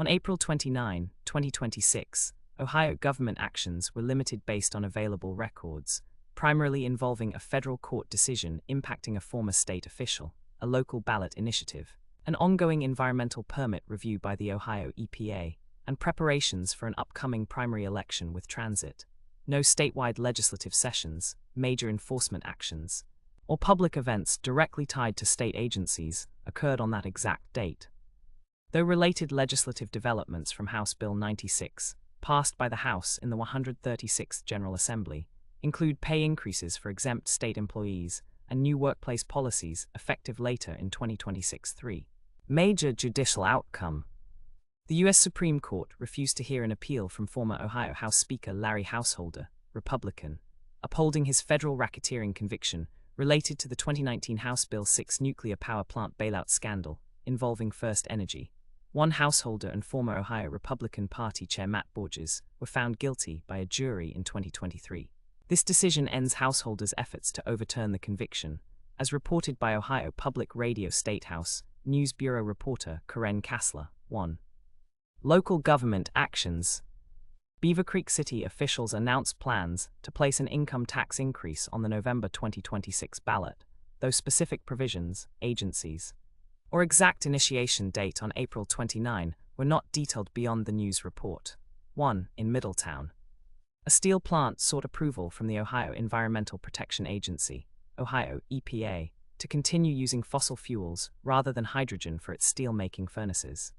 On April 29, 2026, Ohio government actions were limited based on available records, primarily involving a federal court decision impacting a former state official, a local ballot initiative, an ongoing environmental permit review by the Ohio EPA, and preparations for an upcoming primary election with transit. No statewide legislative sessions, major enforcement actions, or public events directly tied to state agencies occurred on that exact date. Though related legislative developments from House Bill 96, passed by the House in the 136th General Assembly, include pay increases for exempt state employees and new workplace policies effective later in 2026-3. Major judicial outcome. The U.S. Supreme Court refused to hear an appeal from former Ohio House Speaker Larry Householder, Republican, upholding his federal racketeering conviction related to the 2019 House Bill 6 nuclear power plant bailout scandal involving First Energy. One Householder and former Ohio Republican Party Chair Matt Borges were found guilty by a jury in 2023. This decision ends Householder's efforts to overturn the conviction, as reported by Ohio Public Radio Statehouse News Bureau reporter Karen Kassler. 1. Local government actions. Beaver Creek City officials announced plans to place an income tax increase on the November 2026 ballot, though specific provisions, agencies, or exact initiation date on April 29 were not detailed beyond the news report. 1. In Middletown, a steel plant sought approval from the Ohio Environmental Protection Agency, Ohio EPA, to continue using fossil fuels rather than hydrogen for its steel-making furnaces.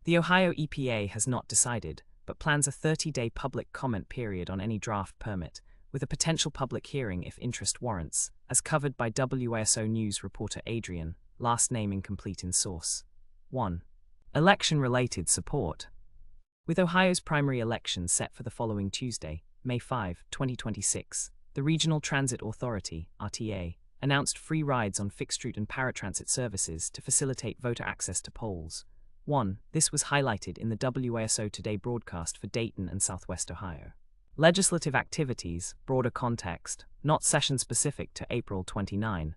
The Ohio EPA has not decided, but plans a 30-day public comment period on any draft permit, with a potential public hearing if interest warrants, as covered by WSO News reporter Adrian, last name incomplete in source. 1. Election-related support. With Ohio's primary election set for the following Tuesday, May 5, 2026, the Regional Transit Authority, RTA, announced free rides on fixed route and paratransit services to facilitate voter access to polls. 1. This was highlighted in the WSO Today broadcast for Dayton and Southwest Ohio. Legislative activities, broader context, not session-specific to April 29.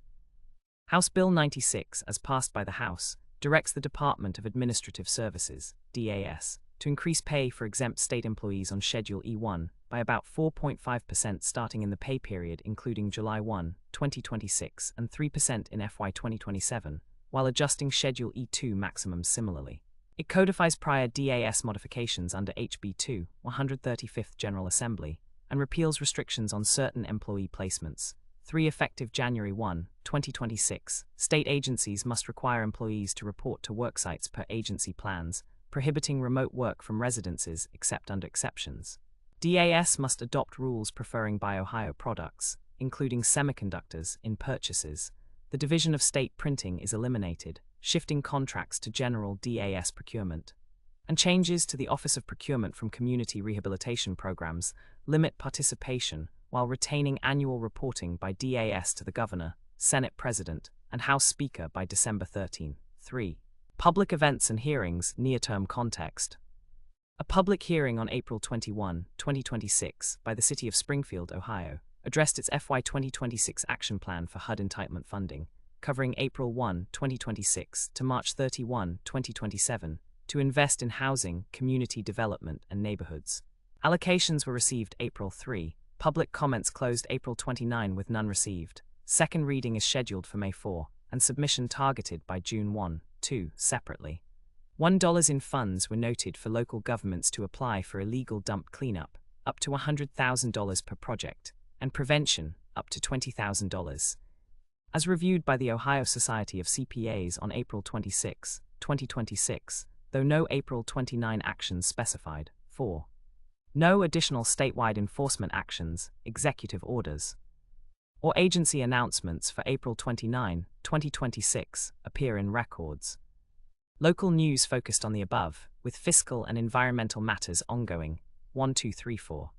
House Bill 96, as passed by the House, directs the Department of Administrative Services, DAS, to increase pay for exempt state employees on Schedule E1 by about 4.5% starting in the pay period including July 1, 2026 and 3% in FY 2027, while adjusting Schedule E2 maximums similarly. It codifies prior DAS modifications under HB 2, 135th General Assembly, and repeals restrictions on certain employee placements. 3. Effective January 1, 2026, state agencies must require employees to report to worksites per agency plans, prohibiting remote work from residences except under exceptions. DAS must adopt rules preferring Buy Ohio products, including semiconductors, in purchases. The Division of State Printing is eliminated, shifting contracts to general DAS procurement. And changes to the Office of Procurement from Community Rehabilitation Programs limit participation while retaining annual reporting by DAS to the Governor, Senate President, and House Speaker by December 13. 3. Public events and hearings, near-term context. A public hearing on April 21, 2026, by the City of Springfield, Ohio, addressed its FY 2026 action plan for HUD entitlement funding, covering April 1, 2026 to March 31, 2027, to invest in housing, community development, and neighborhoods. Allocations were received April 3, public comments closed April 29 with none received. Second reading is scheduled for May 4, and submission targeted by June 1, 2, separately. $1 in funds were noted for local governments to apply for illegal dump cleanup, up to $100,000 per project, and prevention, up to $20,000. As reviewed by the Ohio Society of CPAs on April 26, 2026, though no April 29 actions specified. 4. No additional statewide enforcement actions, executive orders, or agency announcements for April 29, 2026 appear in records. Local news focused on the above, with fiscal and environmental matters ongoing. 1, 2, 3, 4.